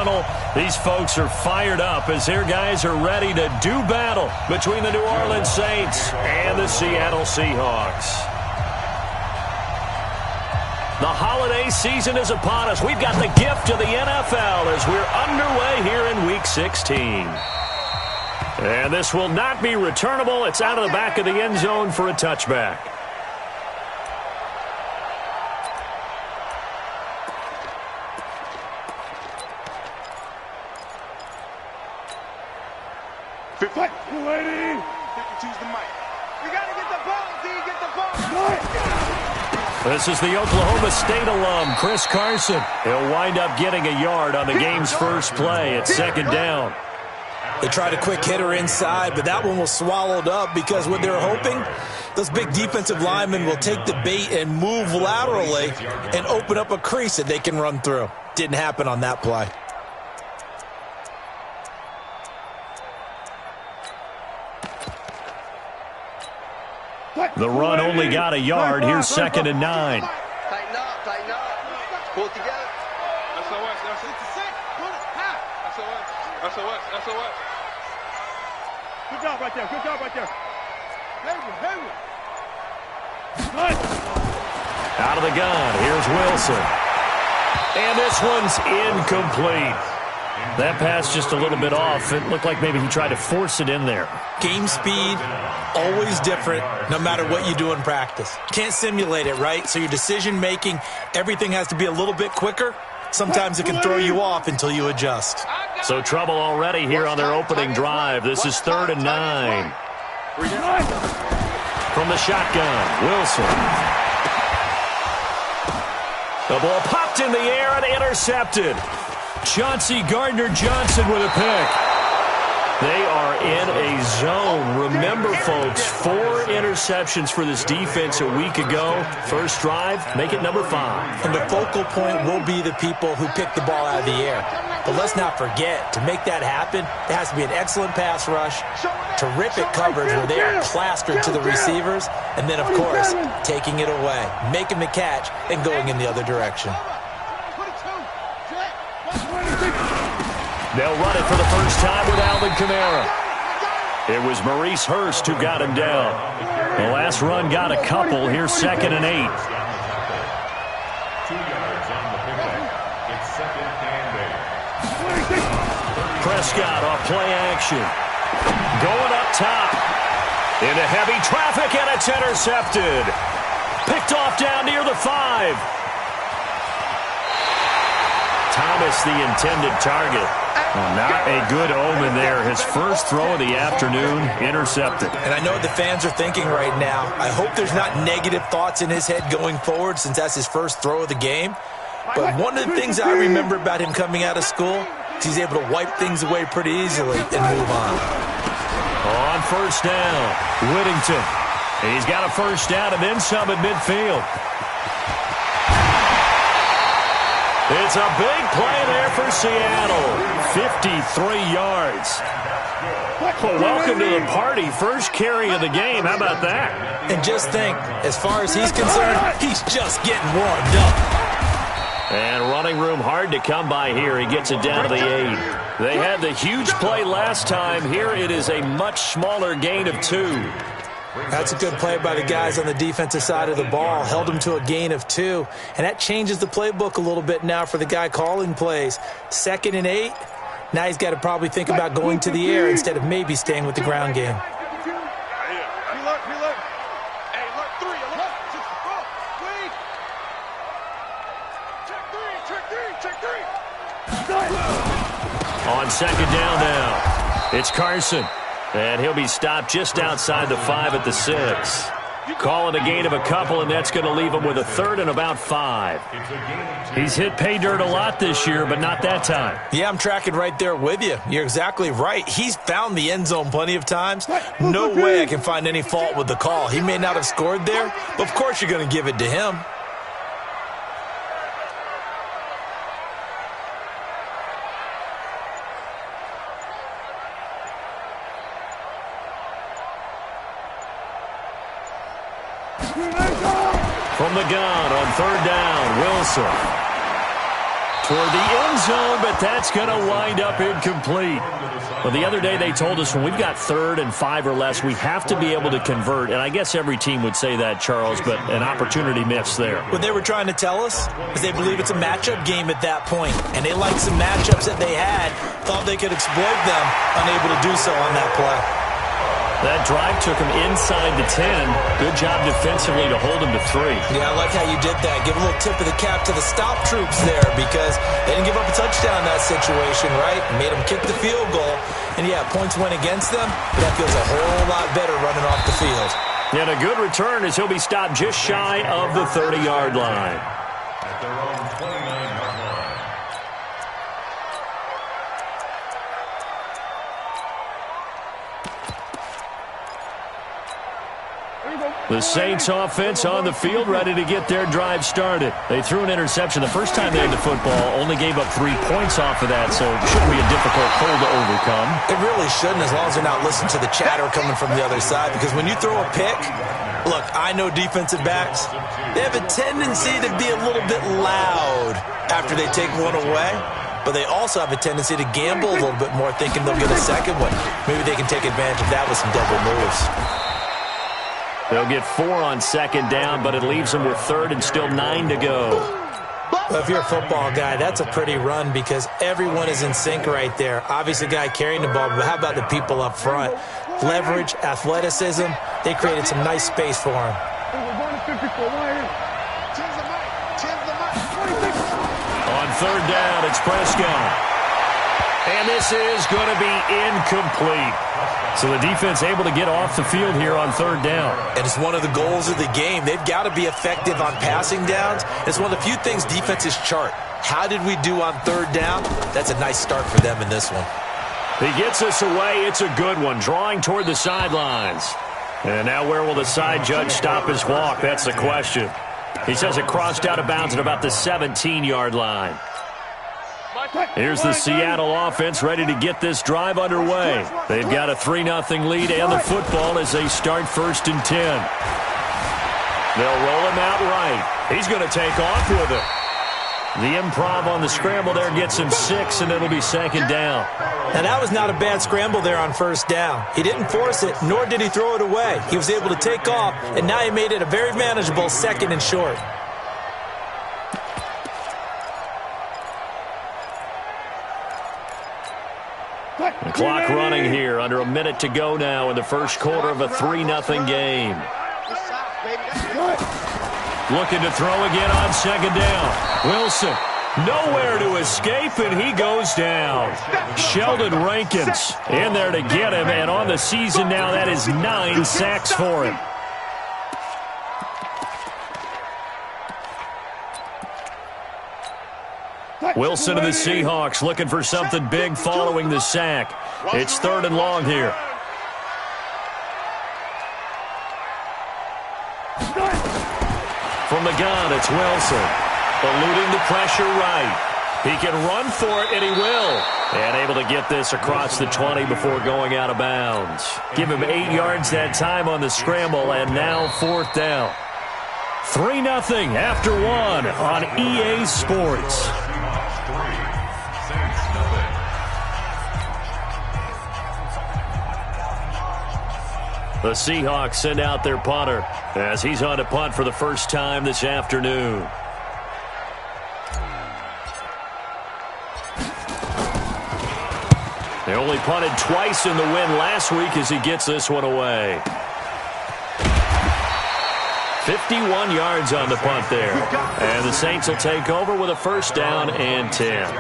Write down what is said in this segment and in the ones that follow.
tunnel. These folks are fired up as their guys are ready to do battle between the New Orleans Saints and the Seattle Seahawks. The holiday season is upon us. We've got the gift of the NFL as we're underway here in Week 16. And this will not be returnable. It's out of the back of the end zone for a touchback. This is the Oklahoma State alum, Chris Carson. He'll wind up getting a yard on the game's first play at second down. They tried a quick hitter inside, but that one was swallowed up because what they're hoping, those big defensive linemen will take the bait and move laterally and open up a crease that they can run through. Didn't happen on that play. The run only got a yard. Here's 2nd and 9. Tighten up. Pull it together. SOS. Good job right there. Out of the gun. Here's Wilson. And this one's incomplete. That pass just a little bit off. It looked like maybe he tried to force it in there. Game speed, always different, no matter what you do in practice. Can't simulate it, right? So your decision-making, everything has to be a little bit quicker. Sometimes it can throw you off until you adjust. So trouble already here on their opening drive. This is 3rd and 9. From the shotgun, Wilson. The ball popped in the air and intercepted. Chauncey Gardner-Johnson with a pick. They are in a zone. Remember, folks, 4 interceptions for this defense a week ago. First drive, make it number 5. And the focal point will be the people who pick the ball out of the air. But let's not forget, to make that happen, there has to be an excellent pass rush, terrific coverage where they are plastered to the receivers, and then, of course, taking it away, making the catch, and going in the other direction. They'll run it for the first time with Alvin Kamara. It was Maurice Hurst who got him down. The last run got a couple. Here's 2nd and 8. 2 yards on the pickup. It's 2nd and 8. Prescott off play action. Going up top. Into heavy traffic, and it's intercepted. Picked off down near the 5. Thomas, the intended target. Not a good omen there. His first throw of the afternoon, intercepted. And I know what the fans are thinking right now. I hope there's not negative thoughts in his head going forward since that's his first throw of the game. But one of the things I remember about him coming out of school is he's able to wipe things away pretty easily and move on. On first down, Whittington. He's got a first down and then some at midfield. It's a big play there for Seattle. 53 yards. Well, welcome to the party. First carry of the game. How about that? And just think, as far as he's concerned, he's just getting warmed up. And running room hard to come by here. He gets it down to the 8. They had the huge play last time. Here it is a much smaller gain of 2. That's a good play by the guys on the defensive side of the ball. Held him to a gain of 2. And that changes the playbook a little bit now for the guy calling plays. 2nd and 8. Now he's got to probably think about going to the air instead of maybe staying with the ground game. On 2nd down now, it's Carson. And he'll be stopped just outside the 5 at the 6. Calling a gain of a couple, and that's going to leave him with a 3rd and about 5. He's hit pay dirt a lot this year, but not that time. Yeah, I'm tracking right there with you. You're exactly right. He's found the end zone plenty of times. No way I can find any fault with the call. He may not have scored there, but of course you're going to give it to him. From the gun on 3rd down, Wilson. toward the end zone, but that's going to wind up incomplete. Well, the other day they told us when we've got 3rd and 5 or less, we have to be able to convert. And I guess every team would say that, Charles, but an opportunity missed there. What they were trying to tell us is they believe it's a matchup game at that point, and they liked some matchups that they had, thought they could exploit them, unable to do so on that play. That drive took him inside the 10. Good job defensively to hold him to 3. Yeah, I like how you did that. Give a little tip of the cap to the stop troops there because they didn't give up a touchdown in that situation, right? Made them kick the field goal. And, yeah, points went against them, but that feels a whole lot better running off the field. And a good return as he'll be stopped just shy of the 30-yard line. At their own 29-yard line. The Saints offense on the field, ready to get their drive started. They threw an interception the first time they had the football, only gave up 3 points off of that, so it shouldn't be a difficult hole to overcome. It really shouldn't, as long as they're not listening to the chatter coming from the other side, because when you throw a pick, look, I know defensive backs, they have a tendency to be a little bit loud after they take one away, but they also have a tendency to gamble a little bit more, thinking they'll get a second one. Maybe they can take advantage of that with some double moves. They'll get 4 on 2nd down, but it leaves them with 3rd and still 9 to go. Well, if you're a football guy, that's a pretty run because everyone is in sync right there. Obviously, the guy carrying the ball, but how about the people up front? Leverage, athleticism, they created some nice space for him. On 3rd down, it's Prescott. And this is going to be incomplete. So the defense able to get off the field here on 3rd down. And it's one of the goals of the game. They've got to be effective on passing downs. It's one of the few things defenses chart. How did we do on 3rd down? That's a nice start for them in this one. He gets us away. It's a good one, drawing toward the sidelines. And now where will the side judge stop his walk? That's the question. He says it crossed out of bounds at about the 17-yard line. Here's the Seattle offense ready to get this drive underway. They've got a 3-0 lead and the football as they start 1st and 10. They'll roll him out right. He's going to take off with it. The improv on the scramble there gets him 6, and it'll be 2nd down. Now, that was not a bad scramble there on 1st down. He didn't force it, nor did he throw it away. He was able to take off, and now he made it a very manageable 2nd and short. The clock running here, under a minute to go now in the first quarter of a 3-0 game. Looking to throw again on 2nd down. Wilson, nowhere to escape, and he goes down. Sheldon Rankins in there to get him, and on the season now, that is 9 sacks for him. Wilson of the Seahawks looking for something big following the sack. It's 3rd and long here. From the gun, it's Wilson. Eluding the pressure right. He can run for it, and he will. And able to get this across the 20 before going out of bounds. Give him 8 yards that time on the scramble, and now 4th down. 3-0 after 1 on EA Sports. The Seahawks send out their punter as he's on to punt for the first time this afternoon. They only punted twice in the win last week as he gets this one away. 51 yards on the punt there. And the Saints will take over with a 1st down and 10.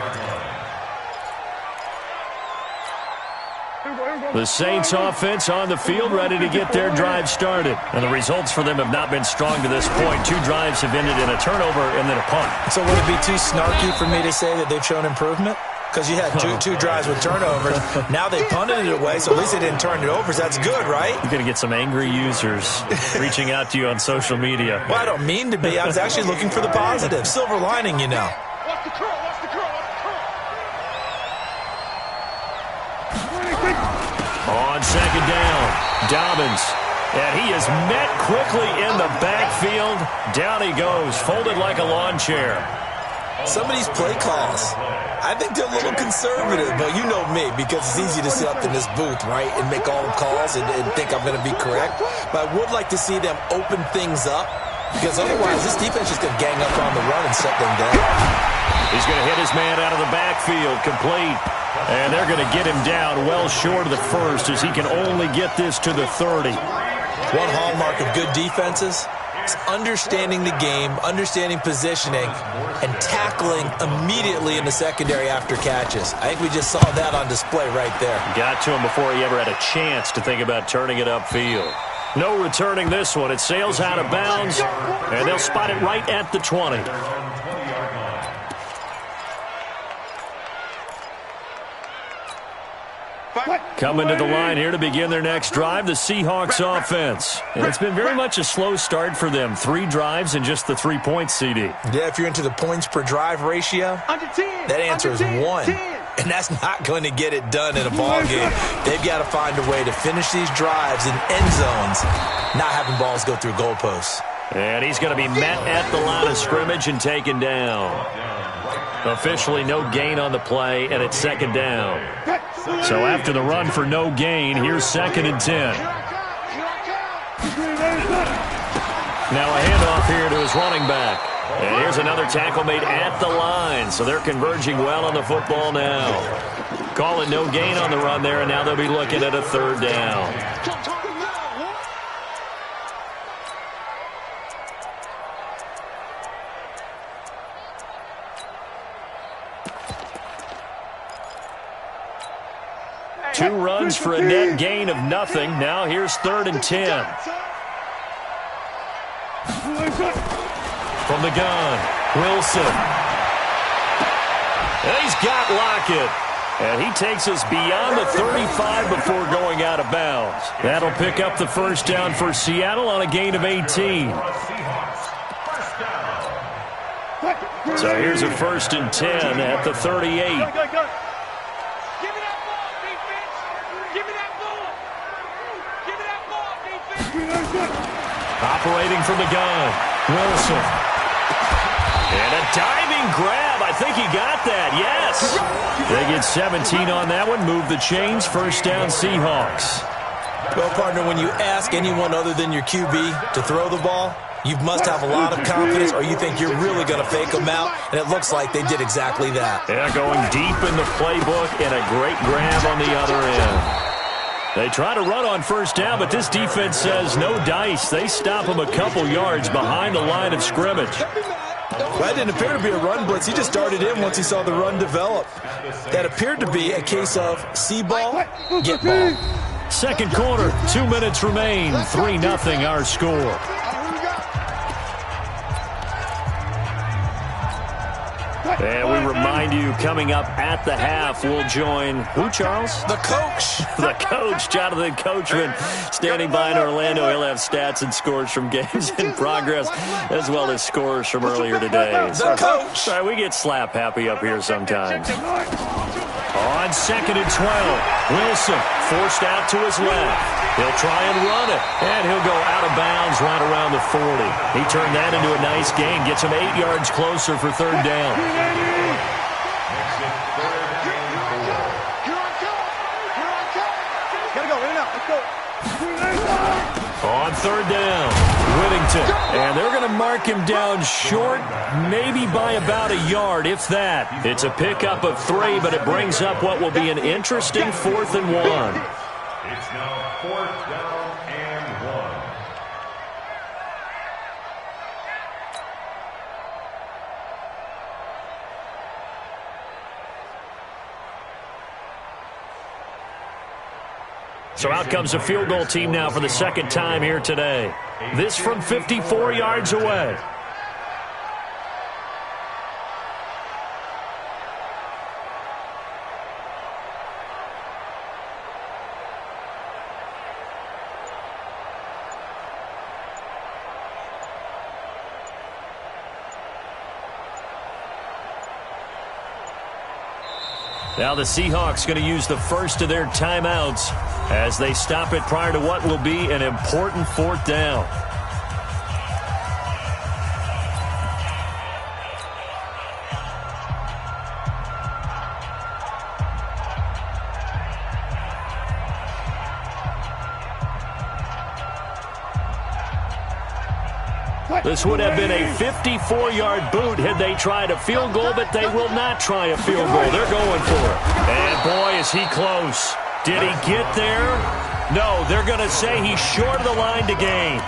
The Saints offense on the field ready to get their drive started. And the results for them have not been strong to this point. 2 drives have ended in a turnover and then a punt. So would it be too snarky for me to say that they've shown improvement? Because you had two drives with turnovers. Now they punted it away, so at least they didn't turn it over. So that's good, right? You're going to get some angry users reaching out to you on social media. Well, I don't mean to be. I was actually looking for the positive. Silver lining, you know. Watch the curl, watch the curl, watch the curl. On 2nd down, Dobbins. And he is met quickly in the backfield. Down he goes, folded like a lawn chair. Some of these play calls, I think they're a little conservative, but you know me, because it's easy to sit up in this booth, right, and make all the calls and think I'm going to be correct. But I would like to see them open things up, because otherwise this defense is going to gang up on the run and shut them down. He's going to hit his man out of the backfield, complete. And they're going to get him down well short of the first as he can only get this to the 30. One hallmark of good defenses is understanding the game, understanding positioning, and tackling immediately in the secondary after catches. I think we just saw that on display right there. Got to him before he ever had a chance to think about turning it upfield. No returning this one. It sails out of bounds, and they'll spot it right at the 20. Coming to the line here to begin their next drive, the Seahawks offense. And it's been very much a slow start for them. 3 drives and just the 3 points, CD. Yeah, if you're into the points per drive ratio, that answer is 1. And that's not going to get it done in a ball game. They've got to find a way to finish these drives in end zones, not having balls go through goalposts. And he's going to be met at the line of scrimmage and taken down. Officially no gain on the play, and it's second down. So after the run for no gain, here's 2nd and 10. Now a handoff here to his running back. And here's another tackle made at the line. So they're converging well on the football now. Call it no gain on the run there, and now they'll be looking at a 3rd down. Two runs for a net gain of nothing. Now here's 3rd and 10. From the gun, Wilson. And he's got Lockett. And he takes us beyond the 35 before going out of bounds. That'll pick up the 1st down for Seattle on a gain of 18. So here's a 1st and 10 at the 38. Operating from the gun, Wilson. And a diving grab. I think he got that, yes. They get 17 on that one. Move the chains. 1st down, Seahawks. Well, partner, when you ask anyone other than your QB to throw the ball, you must have a lot of confidence, or you think you're really going to fake them out, and it looks like they did exactly that. Yeah, going deep in the playbook and a great grab on the other end. They try to run on 1st down, but this defense says no dice. They stop him a couple yards behind the line of scrimmage. That didn't appear to be a run blitz. He just started in once he saw the run develop. That appeared to be a case of see ball, get ball. 2nd quarter, 2 minutes remain. 3-0 our score. And we remind you, coming up at the half, we'll join who, Charles? The coach. The coach, Jonathan Coachman, standing by in Orlando. He'll have stats and scores from games in progress, as well as scores from earlier today. The coach. Sorry, we get slap happy up here sometimes. On 2nd and 12, Wilson forced out to his left. He'll try and run it, and he'll go out of bounds right around the 40. He turned that into a nice gain, gets him 8 yards closer for 3rd down. On 3rd down, Whittington, and they're going to mark him down short, maybe by about a yard, if that. It's a pickup of 3, but it brings up what will be an interesting 4th and 1. It's now 4th down and 1. So out comes a field goal team now for the 2nd time here today. This from 54 yards away. Now the Seahawks going to use the first of their timeouts as they stop it prior to what will be an important 4th down. This would have been a 54-yard boot had they tried a field goal, but they will not try a field goal. They're going for it. And, boy, is he close. Did he get there? No, they're going to say he's short of the line to gain.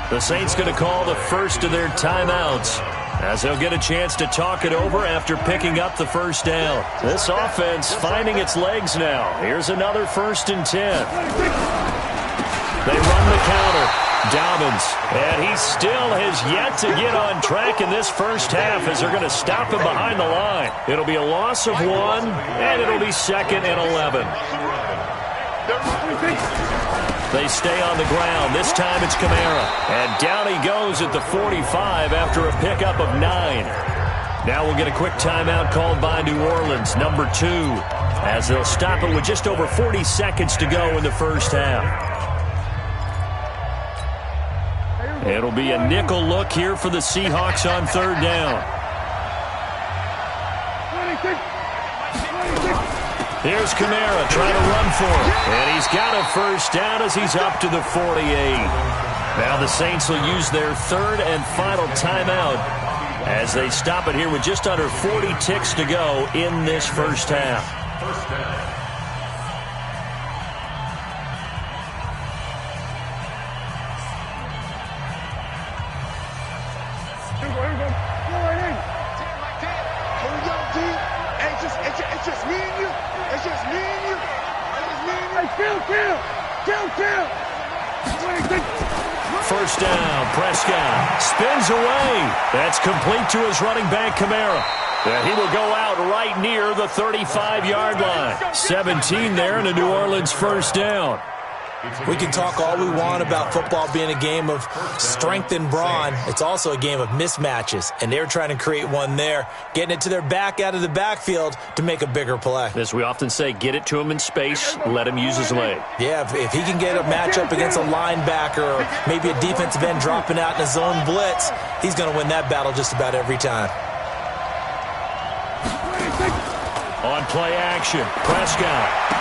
The Saints going to call the first of their timeouts, as they'll get a chance to talk it over after picking up the first down. This offense finding its legs now. Here's another 1st and 10. They run the counter. Dobbins, and he still has yet to get on track in this first half as they're going to stop him behind the line. It'll be a loss of 1, and it'll be 2nd and 11. They stay on the ground. This time it's Kamara. And down he goes at the 45 after a pickup of 9. Now we'll get a quick timeout called by New Orleans, number 2, as they'll stop it with just over 40 seconds to go in the first half. It'll be a nickel look here for the Seahawks on 3rd down. Here's Kamara trying to run for it. And he's got a first down as he's up to the 48. Now the Saints will use their 3rd and final timeout as they stop it here with just under 40 ticks to go in this first half. First down, Prescott spins away. That's complete to his running back, Kamara. And he will go out right near the 35-yard line. 17 there and a New Orleans first down. We can talk all we want about football being a game of strength and brawn. It's also a game of mismatches, and they're trying to create one there, getting it to their back out of the backfield to make a bigger play. As we often say, get it to him in space, let him use his leg. Yeah, if he can get a matchup against a linebacker or maybe a defensive end dropping out in a zone blitz, he's going to win that battle just about every time. On play action, Prescott.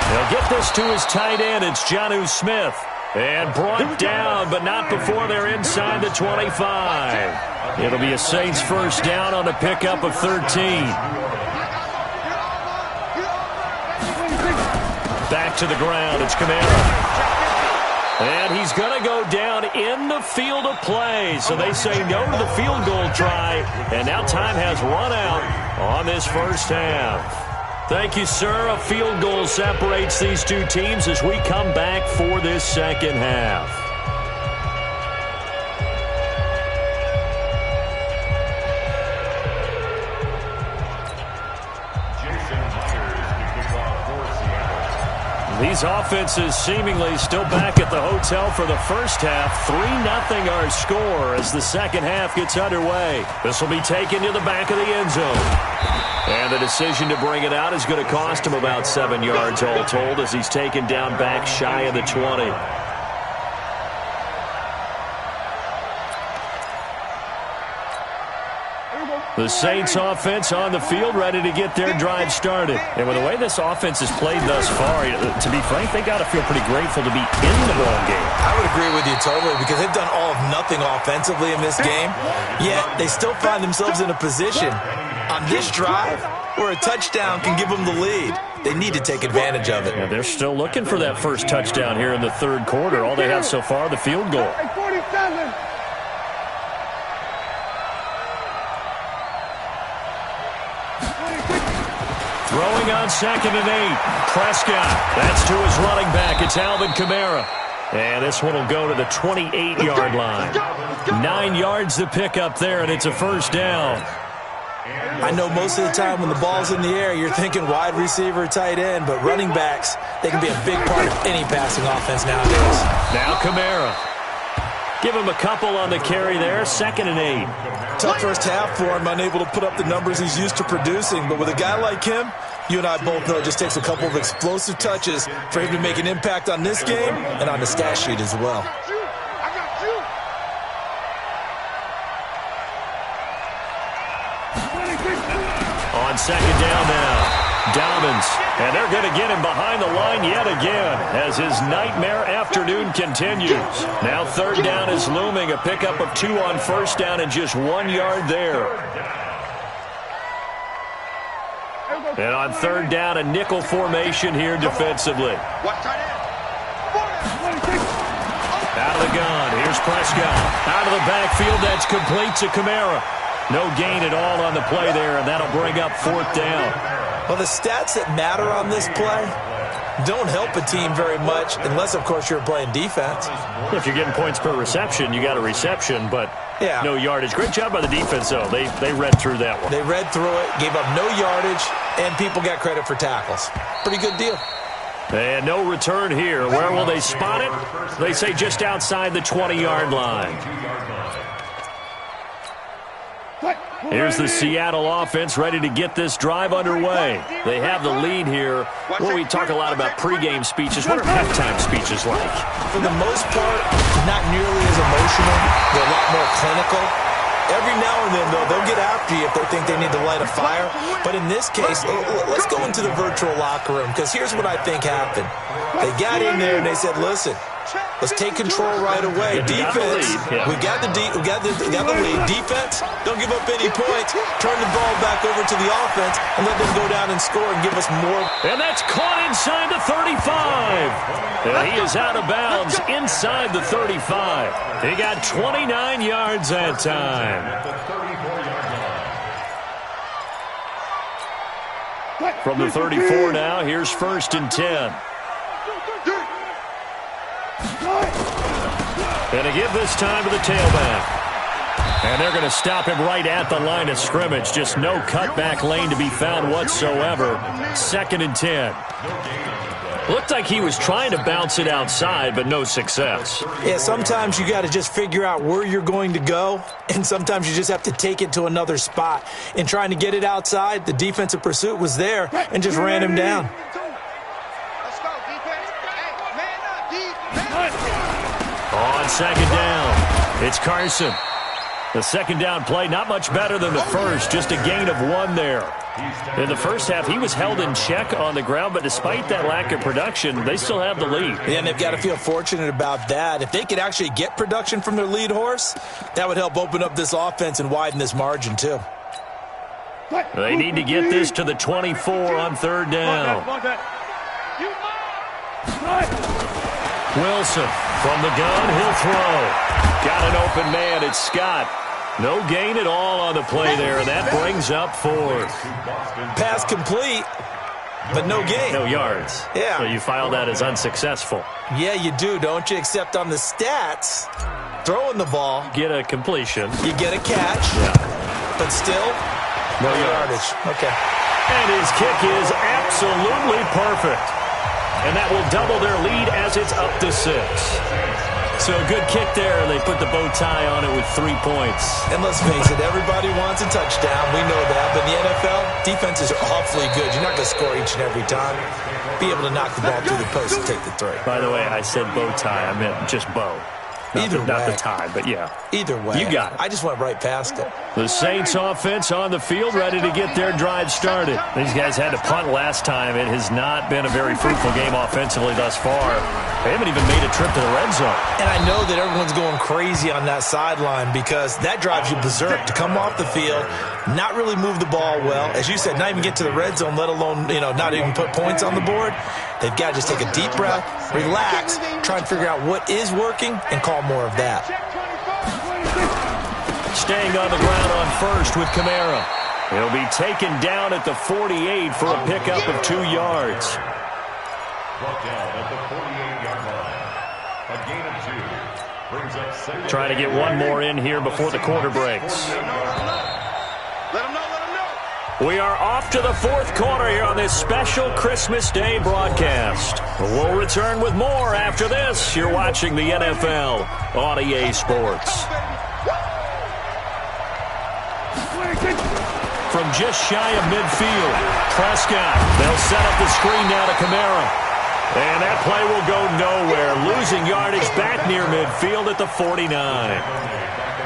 They'll get this to his tight end. It's Jonnu Smith. And brought down, but not before they're inside the 25. It'll be a Saints first down on a pickup of 13. Back to the ground. It's Kamara. And he's going to go down in the field of play. So they say no to the field goal try. And now time has run out on this first half. Thank you, sir. A field goal separates these two teams as we come back for this second half. These offenses seemingly still back at the hotel for the first half. 3-0 our score as the second half gets underway. This will be taken to the back of the end zone. And the decision to bring it out is going to cost him about 7 yards all told as he's taken down back shy of the 20. The Saints offense on the field ready to get their drive started. And with the way this offense has played thus far, to be frank, they got to feel pretty grateful to be in the ball game. I would agree with you totally because they've done all of nothing offensively in this game, yet they still find themselves in a position on this drive where a touchdown can give them the lead. They need to take advantage of it. Yeah, they're still looking for that first touchdown here in the third quarter. All they have so far, the field goal. Throwing on 2nd and 8. Prescott. That's to his running back. It's Alvin Kamara. And this one will go to the 28-yard line. 9 yards to pick up there, and it's a first down. I know most of the time when the ball's in the air, you're thinking wide receiver, tight end, but running backs, they can be a big part of any passing offense nowadays. Now Kamara. Give him a couple on the carry there. 2nd and 8. Tough first half for him, unable to put up the numbers he's used to producing. But with a guy like him, you and I both know it just takes a couple of explosive touches for him to make an impact on this game and on the stat sheet as well. On 2nd down now. Dobbins, and they're going to get him behind the line yet again as his nightmare afternoon continues. Now third down is looming, a pickup of 2 on first down and just 1 yard there. And on third down, a nickel formation here defensively. Out of the gun, here's Prescott. Out of the backfield, that's complete to Kamara. No gain at all on the play there, and that'll bring up fourth down. Well, the stats that matter on this play don't help a team very much unless, of course, you're playing defense. If you're getting points per reception, you got a reception, but no yardage. Great job by the defense, though. They read through that one. They read through it, gave up no yardage, and people got credit for tackles. Pretty good deal. And no return here. Where will they spot it? They say just outside the 20-yard line. Here's the Seattle offense ready to get this drive underway. They have the lead here. Well, we talk a lot about pregame speeches. What are halftime speeches like? For the most part, not nearly as emotional. They're a lot more clinical. Every now and then, though, they'll get after you if they think they need to light a fire. But in this case, let's go into the virtual locker room, because here's what I think happened. They got in there and they said, listen, let's take control right away. Defense, we got the lead. Defense, don't give up any points. Turn the ball back over to the offense and let them go down and score and give us more. And that's caught inside the 35. And he is out of bounds inside the 35. He got 29 yards that time. From the 34 now, here's first and 10. And to give this time to the tailback. And they're going to stop him right at the line of scrimmage. Just no cutback lane to be found whatsoever. Second and 10. Looked like he was trying to bounce it outside, but no success. Yeah, sometimes you got to just figure out where you're going to go, and sometimes you just have to take it to another spot. In trying to get it outside, the defensive pursuit was there and just ran him down. On second down, it's Carson. The second down play, not much better than the first, just a gain of 1 there. In the first half, he was held in check on the ground, but despite that lack of production, they still have the lead. Yeah, and they've got to feel fortunate about that. If they could actually get production from their lead horse, that would help open up this offense and widen this margin, too. They need to get this to the 24 on third down. Wilson from the gun, he'll throw. Got an open man, it's Scott. No gain at all on the play there, and that brings up fourth. Pass complete, but no gain. No yards. Yeah. So you file that as unsuccessful. Yeah, you do, don't you? Except on the stats, throwing the ball. Get a completion. You get a catch. Yeah. But still, no yardage. Okay. And his kick is absolutely perfect. And that will double their lead as it's up to 6. So a good kick there. They put the bow tie on it with 3 points. And let's face it, everybody wants a touchdown. We know that. But in the NFL, defenses are awfully good. You're not going to score each and every time. Be able to knock the ball through the post and take the 3. By the way, I said bow tie. I meant just bow. Not the tie, but yeah. Either way. You got it. I just went right past it. The Saints offense on the field, ready to get their drive started. These guys had to punt last time. It has not been a very fruitful game offensively thus far. They haven't even made a trip to the red zone. And I know that everyone's going crazy on that sideline because that drives you berserk to come off the field, not really move the ball well. As you said, not even get to the red zone, let alone, not even put points on the board. They've got to just take a deep breath, relax, try and figure out what is working, and call more of that. Staying on the ground on first with Kamara. He'll be taken down at the 48 for a pickup of 2 yards. Brought down at the 48-yard line. A gain of 2. Brings up second. Trying to get one more in here before the quarter breaks. Let him know. We are off to the fourth quarter here on this special Christmas Day broadcast. We'll return with more after this. You're watching the NFL on EA Sports. From just shy of midfield, Prescott. They'll set up the screen now to Kamara. And that play will go nowhere. Losing yardage back near midfield at the 49.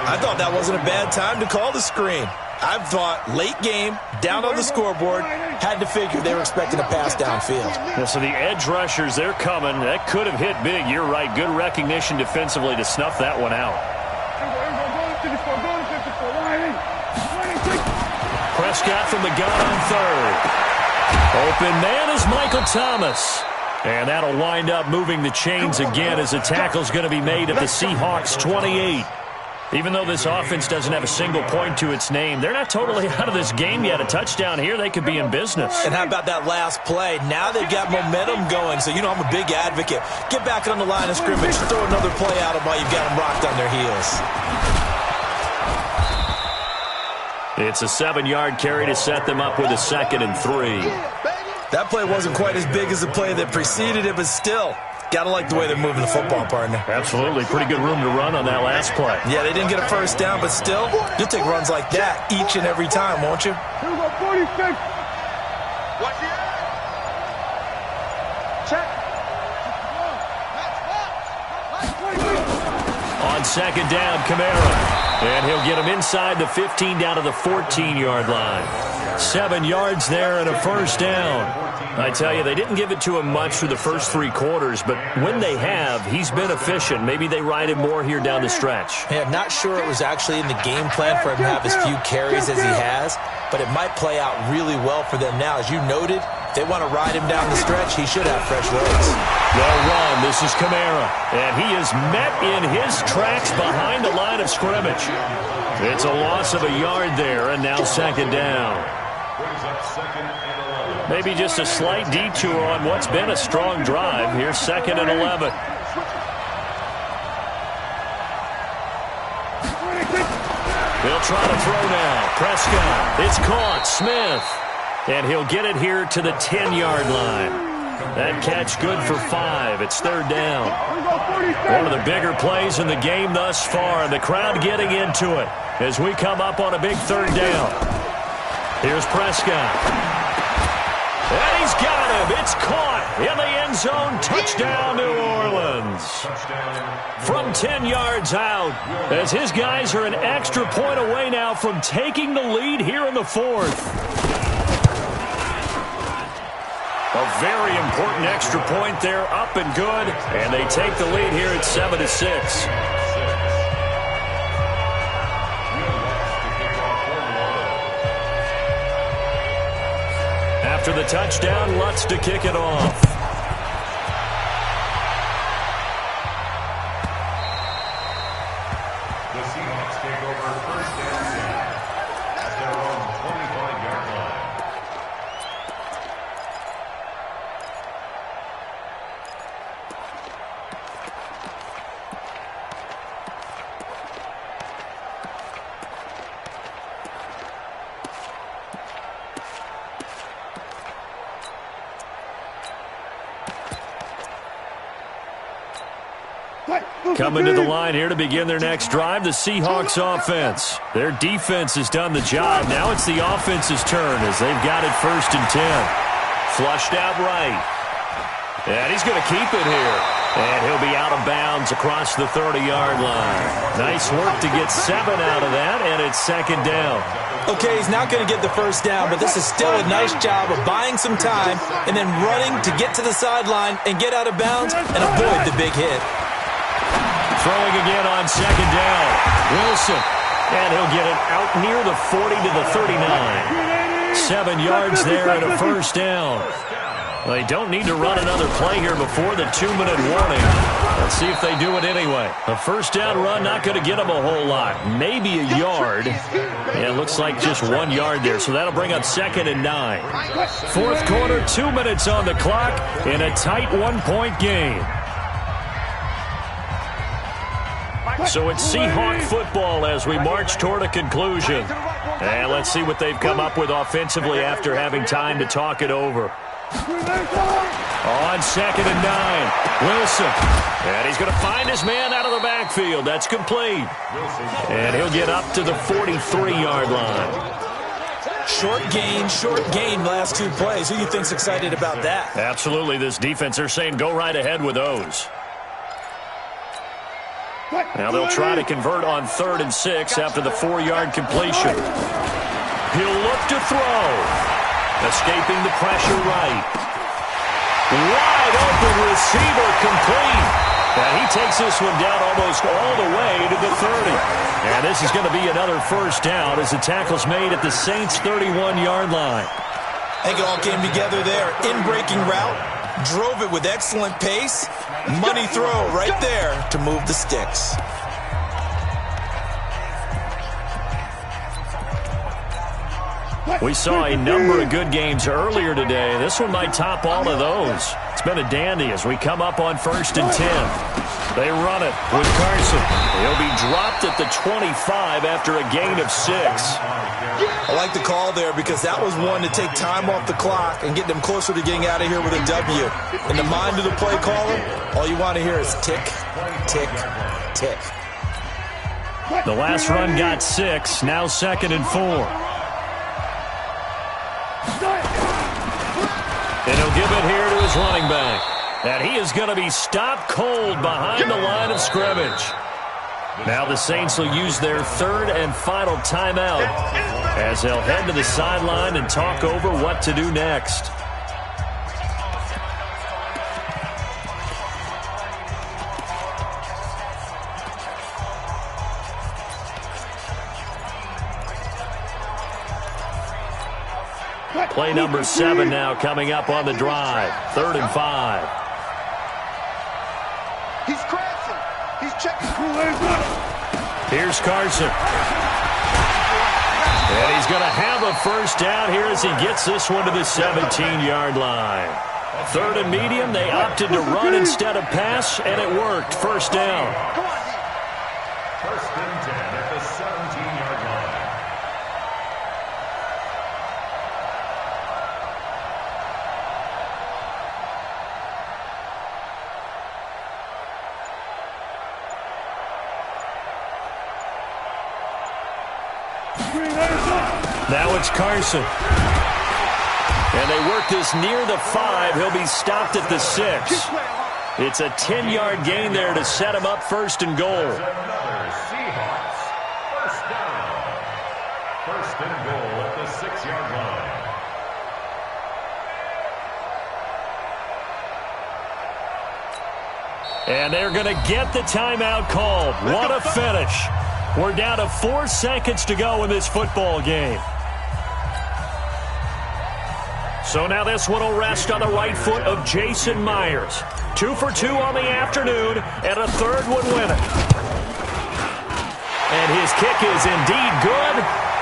I thought that wasn't a bad time to call the screen. I thought late game, down on the scoreboard, had to figure they were expecting a pass downfield. Yeah, so the edge rushers, they're coming. That could have hit big. You're right. Good recognition defensively to snuff that one out. Prescott from the gun on third. Open man is Michael Thomas. And that'll wind up moving the chains again as the tackle's going to be made at the Seahawks 28. Even though this offense doesn't have a single point to its name, they're not totally out of this game yet. A touchdown here, they could be in business. And how about that last play? Now they've got momentum going, so you know I'm a big advocate. Get back on the line of scrimmage, throw another play out of while you've got them rocked on their heels. It's a 7-yard carry to set them up with a 2nd and 3. That play wasn't quite as big as the play that preceded it, but still, gotta like the way they're moving the football, partner. Absolutely. Pretty good room to run on that last play. Yeah, they didn't get a first down, but still, you'll take runs like that each and every time, won't you? Here we go, 46. Watch the eye. Check. On 2nd down, Kamara. And he'll get him inside the 15 down to the 14-yard line. 7 yards there and a first down. I tell you, they didn't give it to him much through the first 3 quarters, but when they have, he's been efficient. Maybe they ride him more here down the stretch. Hey, I'm not sure it was actually in the game plan for him to have as few carries as he has, but it might play out really well for them now. As you noted, if they want to ride him down the stretch, he should have fresh legs. Well run. This is Kamara. And he is met in his tracks behind the line of scrimmage. It's a loss of a yard there, and now 2nd down. Maybe just a slight detour on what's been a strong drive. Here's 2nd and 11. They'll try to throw now. Prescott. It's caught. Smith. And he'll get it here to the 10-yard line. That catch good for 5. It's 3rd down. One of the bigger plays in the game thus far, and the crowd getting into it as we come up on a big 3rd down. Here's Prescott. And he's got him. It's caught in the end zone. Touchdown, New Orleans. From 10 yards out, as his guys are an extra point away now from taking the lead here in the 4th. A very important extra point there, up and good, and they take the lead here at 7-6. After the touchdown, Lutz to kick it off. The Seahawks take over 1st and 10 at their own 25-yard line. Coming to the line here to begin their next drive, the Seahawks offense. Their defense has done the job. Now it's the offense's turn as they've got it 1st and 10. Flushed out right. And he's going to keep it here. And he'll be out of bounds across the 30-yard line. Nice work to get 7 out of that, and it's 2nd down. Okay, he's not going to get the first down, but this is still a nice job of buying some time and then running to get to the sideline and get out of bounds and avoid the big hit. Throwing again on 2nd down. Wilson. And he'll get it out near the 40 to the 39. 7 yards there and a first down. They don't need to run another play here before the 2-minute warning. Let's see if they do it anyway. A first down run, not going to get them a whole lot. Maybe a yard. Yeah, it looks like just 1 yard there, so that'll bring up 2nd and 9. 4th quarter, 2 minutes on the clock in a tight 1-point game. So it's Seahawk football as we march toward a conclusion. And let's see what they've come up with offensively after having time to talk it over. On 2nd and 9, Wilson. And he's going to find his man out of the backfield. That's complete. And he'll get up to the 43-yard line. Short gain, last 2 plays. Who do you think's excited about that? Absolutely. This defense, they're saying go right ahead with those. Now they'll try to convert on 3rd and 6 after the 4-yard completion. He'll look to throw. Escaping the pressure right. Wide open receiver complete. And he takes this one down almost all the way to the 30. And this is going to be another first down as the tackle's made at the Saints' 31-yard line. I think it all came together there. In-breaking route. Drove it with excellent pace. Money throw right there to move the sticks. We saw a number of good games earlier today. This one might top all of those. It's been a dandy as we come up on 1st and 10. They run it with Carson. He'll be dropped at the 25 after a gain of 6. I like the call there because that was one to take time off the clock and get them closer to getting out of here with a W. In the mind of the play caller, all you want to hear is tick, tick, tick. The last run got 6, now 2nd and 4. And he'll give it here to his running back. And he is going to be stopped cold behind the line of scrimmage. Now the Saints will use their 3rd and final timeout as they'll head to the sideline and talk over what to do next. Play number 7 now coming up on the drive. 3rd and 5. He's crashing. He's checking. Here's Carson. And he's going to have a first down here as he gets this one to the 17-yard line. 3rd and medium. They opted to run instead of pass, and it worked. First down. First and 10 at the 17-yard line. Now it's Carson. And they work this near the 5. He'll be stopped at the 6. It's a 10-yard gain there to set him up 1st and goal. Another Seahawks first down. 1st and goal at the 6-yard line. And they're going to get the timeout called. What a finish. We're down to 4 seconds to go in this football game. So now this one will rest on the right foot of Jason Myers. 2 for 2 on the afternoon, and a 3rd would win it. And his kick is indeed good,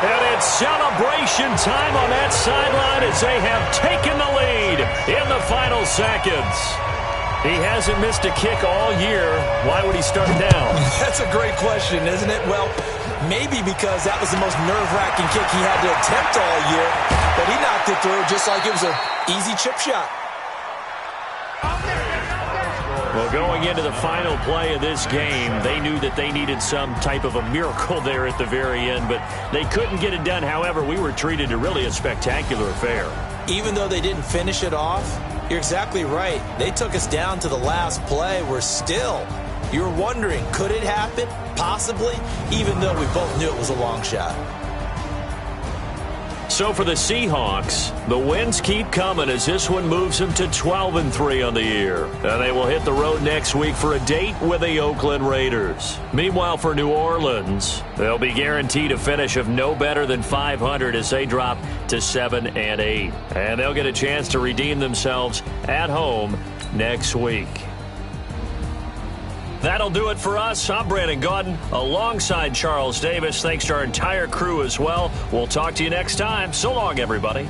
and it's celebration time on that sideline as they have taken the lead in the final seconds. He hasn't missed a kick all year. Why would he start now? That's a great question, isn't it? Well, maybe because that was the most nerve-wracking kick he had to attempt all year, but he knocked it through just like it was an easy chip shot. Well, going into the final play of this game, they knew that they needed some type of a miracle there at the very end, but they couldn't get it done. However, we were treated to really a spectacular affair. Even though they didn't finish it off, you're exactly right. They took us down to the last play. We're still, you're wondering, could it happen? Possibly, even though we both knew it was a long shot. So for the Seahawks, the wins keep coming as this one moves them to 12-3 on the year. And they will hit the road next week for a date with the Oakland Raiders. Meanwhile, for New Orleans, they'll be guaranteed a finish of no better than 500 as they drop to 7-8. And they'll get a chance to redeem themselves at home next week. That'll do it for us. I'm Brandon Gaudin alongside Charles Davis. Thanks to our entire crew as well. We'll talk to you next time. So long, everybody.